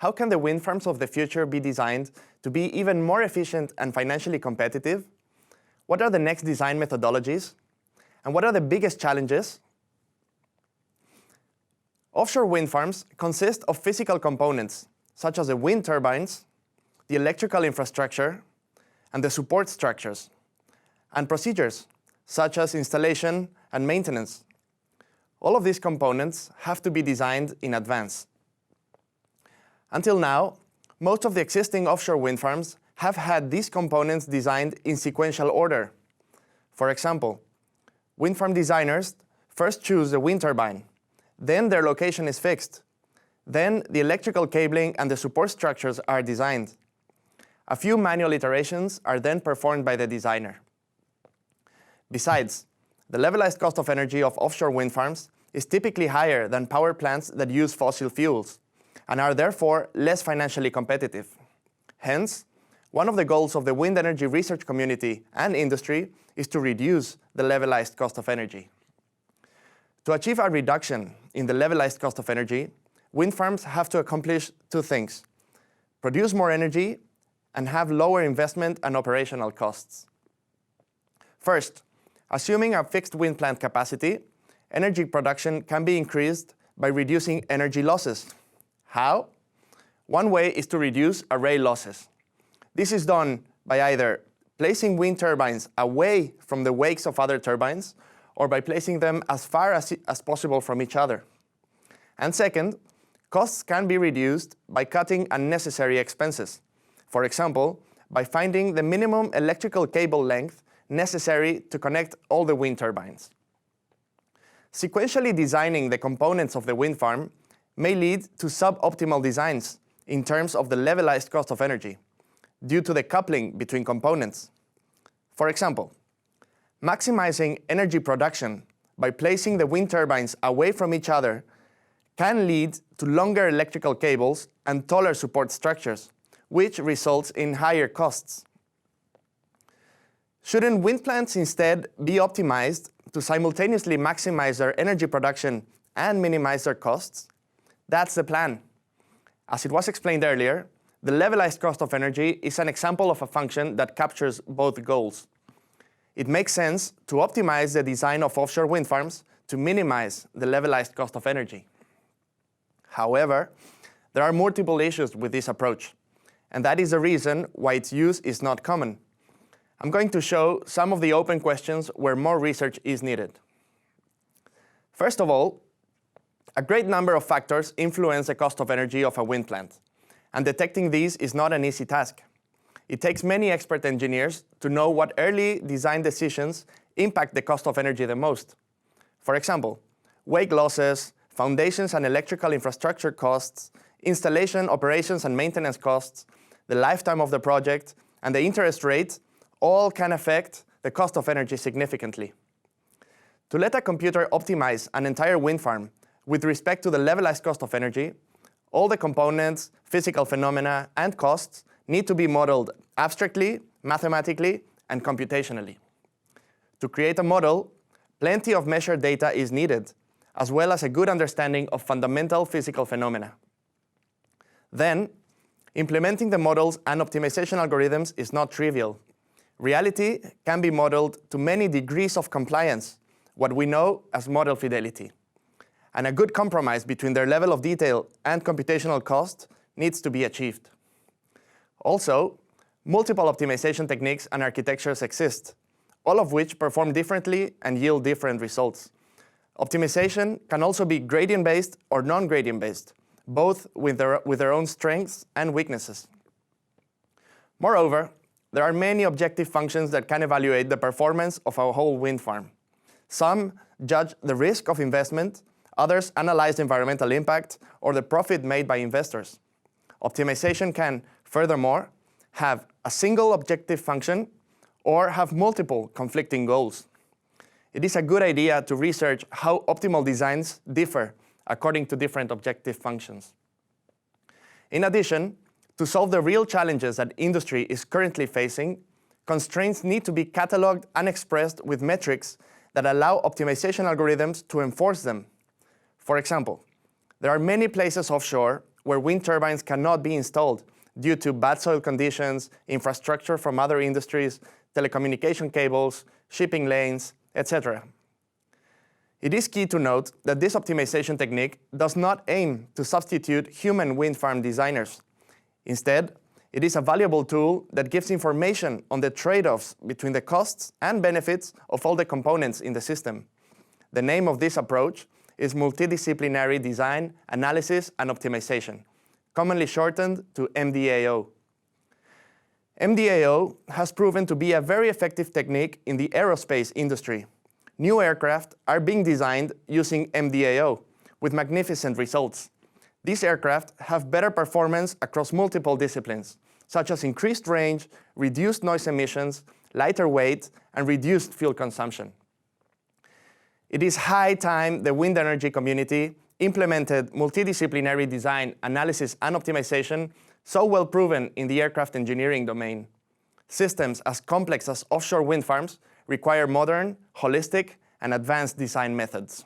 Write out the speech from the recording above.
how can the wind farms of the future be designed to be even more efficient and financially competitive? What are the next design methodologies? And what are the biggest challenges? Offshore wind farms consist of physical components, such as the wind turbines, the electrical infrastructure, and the support structures, and procedures, such as installation and maintenance. All of these components have to be designed in advance. Until now, most of the existing offshore wind farms have had these components designed in sequential order. For example, wind farm designers first choose the wind turbine, then their location is fixed, then the electrical cabling and the support structures are designed. A few manual iterations are then performed by the designer. Besides, the levelized cost of energy of offshore wind farms is typically higher than power plants that use fossil fuels, and are therefore less financially competitive. Hence, one of the goals of the wind energy research community and industry is to reduce the levelized cost of energy. To achieve a reduction in the levelized cost of energy, wind farms have to accomplish two things: produce more energy and have lower investment and operational costs. First, assuming a fixed wind plant capacity, energy production can be increased by reducing energy losses. How? One way is to reduce array losses. This is done by either placing wind turbines away from the wakes of other turbines, or by placing them as far as possible from each other. And second, costs can be reduced by cutting unnecessary expenses. For example, by finding the minimum electrical cable length necessary to connect all the wind turbines. Sequentially designing the components of the wind farm may lead to suboptimal designs in terms of the levelized cost of energy, due to the coupling between components. For example, maximizing energy production by placing the wind turbines away from each other can lead to longer electrical cables and taller support structures, which results in higher costs. Shouldn't wind plants instead be optimized to simultaneously maximize their energy production and minimize their costs? That's the plan. As it was explained earlier, the levelized cost of energy is an example of a function that captures both goals. It makes sense to optimize the design of offshore wind farms to minimize the levelized cost of energy. However, there are multiple issues with this approach, and that is the reason why its use is not common. I'm going to show some of the open questions where more research is needed. First of all, a great number of factors influence the cost of energy of a wind plant, and detecting these is not an easy task. It takes many expert engineers to know what early design decisions impact the cost of energy the most. For example, wake losses, foundations and electrical infrastructure costs, installation, operations and maintenance costs, the lifetime of the project, and the interest rate all can affect the cost of energy significantly. To let a computer optimize an entire wind farm with respect to the levelized cost of energy, all the components, physical phenomena, and costs need to be modeled abstractly, mathematically, and computationally. To create a model, plenty of measured data is needed, as well as a good understanding of fundamental physical phenomena. Then, implementing the models and optimization algorithms is not trivial. Reality can be modeled to many degrees of compliance, what we know as model fidelity. And a good compromise between their level of detail and computational cost needs to be achieved. Also, multiple optimization techniques and architectures exist, all of which perform differently and yield different results. Optimization can also be gradient-based or non-gradient-based, both with their own strengths and weaknesses. Moreover, there are many objective functions that can evaluate the performance of a whole wind farm. Some judge the risk of investment, others analyze the environmental impact or the profit made by investors. Optimization can, furthermore, have a single objective function or have multiple conflicting goals. It is a good idea to research how optimal designs differ according to different objective functions. In addition, to solve the real challenges that industry is currently facing, constraints need to be cataloged and expressed with metrics that allow optimization algorithms to enforce them. For example, there are many places offshore where wind turbines cannot be installed due to bad soil conditions, infrastructure from other industries, telecommunication cables, shipping lanes, etc. It is key to note that this optimization technique does not aim to substitute human wind farm designers. Instead, it is a valuable tool that gives information on the trade-offs between the costs and benefits of all the components in the system. The name of this approach is Multidisciplinary Design, Analysis and Optimization, commonly shortened to MDAO. MDAO has proven to be a very effective technique in the aerospace industry. New aircraft are being designed using MDAO with magnificent results. These aircraft have better performance across multiple disciplines, such as increased range, reduced noise emissions, lighter weight, and reduced fuel consumption. It is high time the wind energy community implemented multidisciplinary design, analysis, and optimization so well proven in the aircraft engineering domain. Systems as complex as offshore wind farms require modern, holistic, and advanced design methods.